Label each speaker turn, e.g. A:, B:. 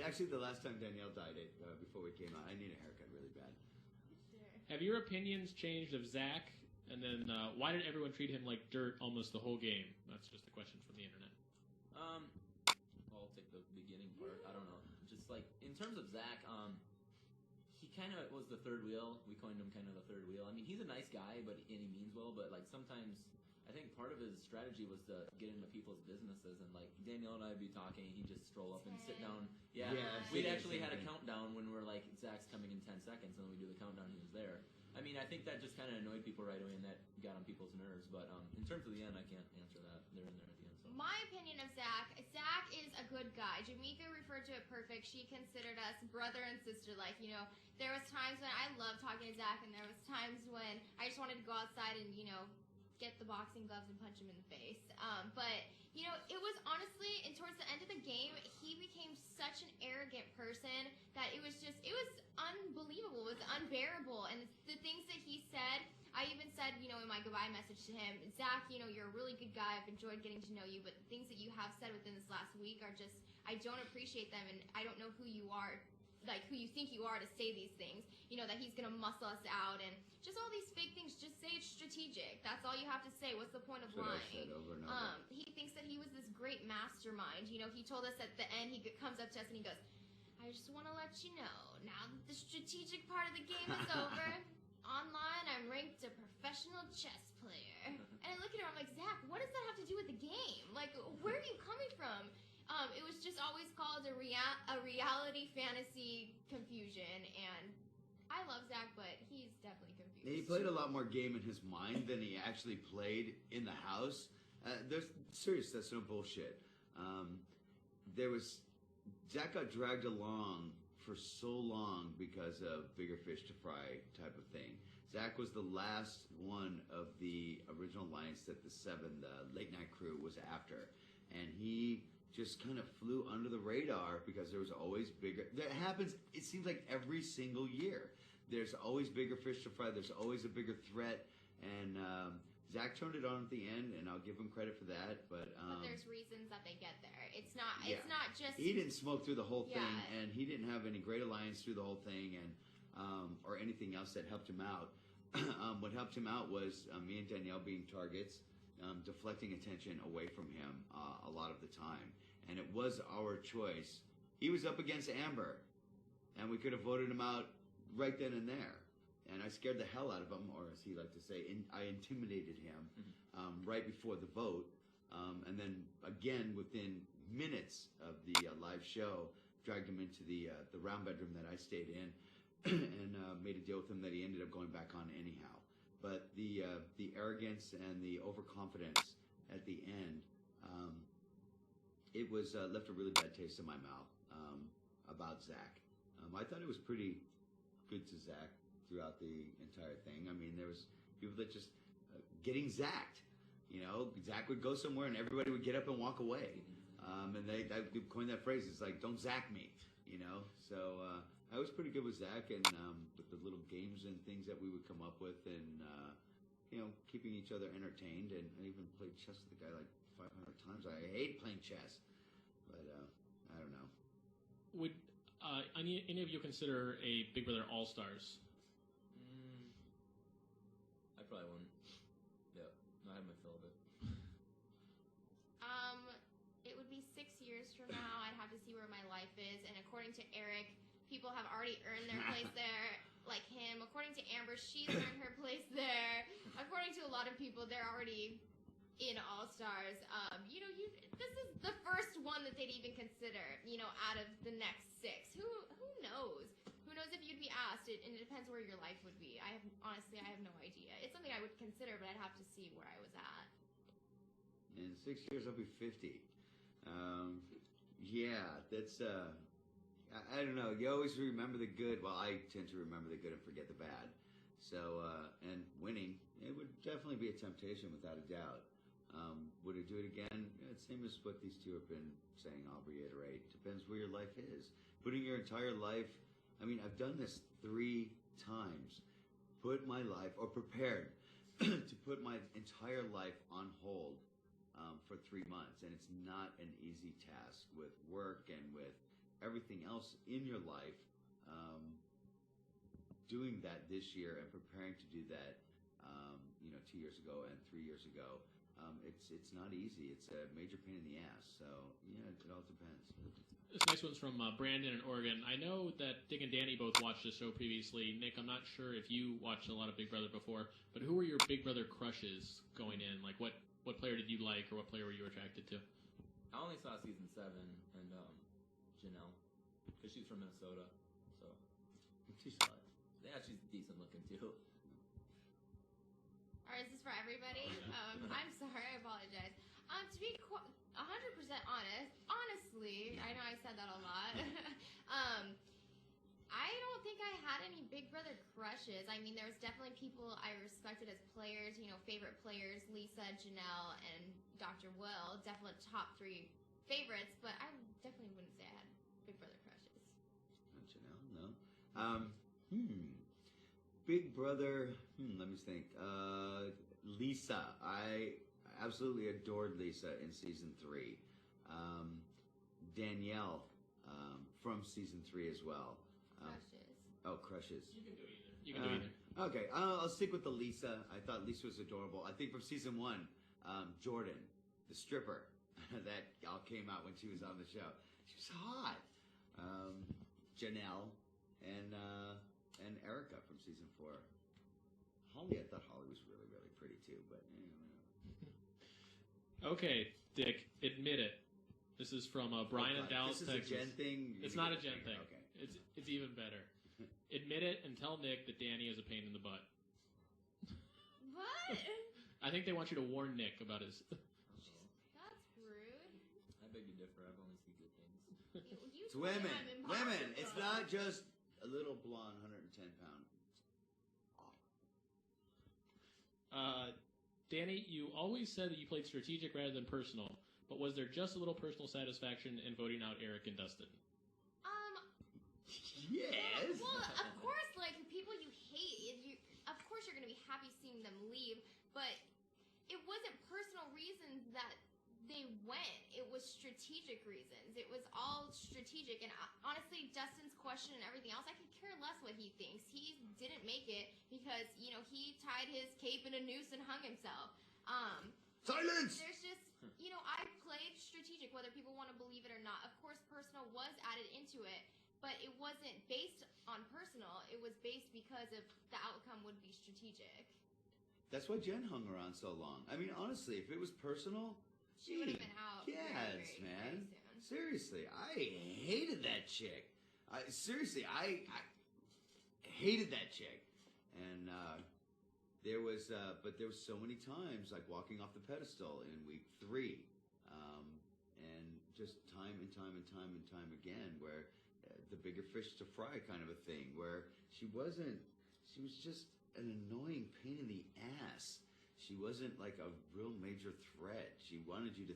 A: actually the last time Danielle dyed it before we came out. I need a haircut really bad.
B: Have your opinions changed of Zach? And then why did everyone treat him like dirt almost the whole game? That's just a question from the internet.
C: I'll take the beginning part. I don't know. Just like in terms of Zach, he kind of was the third wheel. We coined him kind of the third wheel. I mean, he's a nice guy, and he means well. But like sometimes, I think part of his strategy was to get into people's businesses. And like Danielle and I would be talking, and he'd just stroll up and sit down. Yeah, we'd actually had a countdown when we're like, Zach's coming in 10 seconds, and then we do the countdown. He was there. I mean, I think that just kind of annoyed people right away, and that got on people's nerves. But in terms of the end, I can't answer that. They're in there at the end. So.
D: My opinion of Zach is a good guy. Jamaica referred to it perfect. She considered us brother and sister. Like, you know, there was times when I loved talking to Zach, and there was times when I just wanted to go outside and, you know, get the boxing gloves and punch him in the face. But, you know, it was honestly, and towards the end of the game, he became such an arrogant person that it was unbelievable. It was unbearable. And the things that he said, I even said, you know, in my goodbye message to him, Zach, you know, you're a really good guy. I've enjoyed getting to know you. But the things that you have said within this last week are just, I don't appreciate them. And I don't know who you are, like who you think you are to say these things. You know, that he's going to muscle us out and just all these fake things. Just say it's strategic. That's all you have to say. What's the point of lying?
A: Over and over.
D: He thinks that he was this great mastermind. You know, he told us at the end, he comes up to us and he goes, I just want to let you know, now that the strategic part of the game is over, online I'm ranked a professional chess player. And I look at her, I'm like, Zach, what does that have to do with the game? Like, where are you coming from? It was just always called a reality fantasy confusion, and I love Zach, but he's definitely confused.
A: He played a lot more game in his mind than he actually played in the house. That's no bullshit. Zach got dragged along for so long because of bigger fish to fry type of thing. Zach was the last one of the original alliance that the late night crew was after, and he just kind of flew under the radar because there was always bigger. That happens. It seems like every single year. There's always bigger fish to fry. There's always a bigger threat, and Zach turned it on at the end, and I'll give him credit for that. But
D: there's reasons that they get there. It's not just
A: he didn't smoke through the whole thing, and he didn't have any great alliance through the whole thing, and or anything else that helped him out. What helped him out was me and Danielle being targets, deflecting attention away from him a lot of the time, and it was our choice. He was up against Amber, and we could have voted him out right then and there. And I scared the hell out of him, or as he liked to say, I intimidated him right before the vote. And then again, within minutes of the live show, dragged him into the round bedroom that I stayed in and made a deal with him that he ended up going back on anyhow. But the arrogance and the overconfidence at the end, it was left a really bad taste in my mouth about Zach. I thought it was pretty good to Zach throughout the entire thing. I mean, there was people that just getting zacked. You know, Zach would go somewhere and everybody would get up and walk away. And they coined that phrase. It's like, don't zack me. You know, so I was pretty good with Zach and with the little games and things that we would come up with, and you know, keeping each other entertained. And I even played chess with the guy like 500 times. I hate playing chess, but I don't know.
B: Would any of you consider a Big Brother All Stars?
C: I probably wouldn't. Yeah, I have my fill of it.
D: It would be 6 years from now. I'd have to see where my life is. And according to Eric, people have already earned their place there, like him. According to Amber, she's earned her place there. According to a lot of people, they're already in All Stars. You know, this is the first one that they'd even consider. You know, out of the next 6. Who knows? Who knows if you'd be asked? And it depends where your life would be. I have no idea. It's something I would consider, but I'd have to see where I was at.
A: In 6 years, I'll be 50. Yeah, that's I don't know. You always remember the good. Well, I tend to remember the good and forget the bad. So, and winning, it would definitely be a temptation without a doubt. Would I do it again? Yeah, it's the same as what these two have been saying. I'll reiterate. Depends where your life is. Putting your entire life. I mean, I've done this 3 times. Put my life, or prepared to put my entire life on hold for 3 months, and it's not an easy task with work and with everything else in your life, doing that this year and preparing to do that, 2 years ago and 3 years ago, it's not easy. It's a major pain in the ass. So yeah, it all depends.
B: This next one's from Brandon in Oregon. I know that Dick and Danny both watched the show previously. Nick, I'm not sure if you watched a lot of Big Brother before, but who were your Big Brother crushes going in? Like, what player did you like, or what player were you attracted to?
C: I only saw season 7 and Janelle, because she's from Minnesota. So
A: She's hot.
C: yeah, she's decent looking too.
D: Or is this for everybody? I'm sorry, I apologize. To be 100% honest, honestly, I know I said that a lot. I don't think I had any Big Brother crushes. I mean, there was definitely people I respected as players, favorite players, Lisa, Janelle, and Dr. Will, definitely top 3 favorites, but I definitely wouldn't say I had Big Brother crushes.
A: Janelle, no. Big Brother, let me think. Lisa. I absolutely adored Lisa in season 3. Danielle from season 3 as well.
D: Crushes.
A: Oh, crushes.
B: You can do either. You can do either.
A: Okay, I'll stick with the Lisa. I thought Lisa was adorable. I think from season 1, Jordan, the stripper, that all came out when she was on the show. She was hot. Janelle and Erica from season 4. Holly, I thought Holly was really, really pretty too, but
B: Okay, Dick, admit it. This is from Brian in Dallas,
A: this is
B: Texas.
A: a Jen thing.
B: It's not a Jen thing.
A: Okay.
B: It's even better. Admit it and tell Nick that Danny is a pain in the butt.
D: What?
B: I think they want you to warn Nick about his.
D: That's rude.
C: I beg to differ. I've only seen good things.
D: You
A: It's
D: told me
A: women.
D: I'm
A: Women.
D: impossible.
A: It's not just a little blonde, 110 pound.
B: Danny, you always said that you played strategic rather than personal, but was there just a little personal satisfaction in voting out Eric and Dustin?
A: Yes.
D: Well, of course, like people you hate, of course you're gonna be happy seeing them leave, but it wasn't personal reasons that they went. It was strategic reasons. It was all strategic, and honestly, Dustin's question and everything else, I could care less what he thinks. He didn't make it because he tied his cape in a noose and hung himself.
A: Silence.
D: There's just, I played strategic, whether people want to believe it or not. Of course, personal was added into it, but it wasn't based on personal. It was based because of the outcome would be strategic.
A: That's why Jen hung around so long. I mean, honestly, if it was personal,
D: She would have been out.
A: Yes,
D: very,
A: man.
D: very soon.
A: Seriously, I hated that chick. I hated that chick. And there was so many times, like walking off the pedestal in week 3, and just time and time and time and time again, where the bigger fish to fry kind of a thing, where she was just an annoying pain in the ass. She wasn't like a real major threat. She wanted you to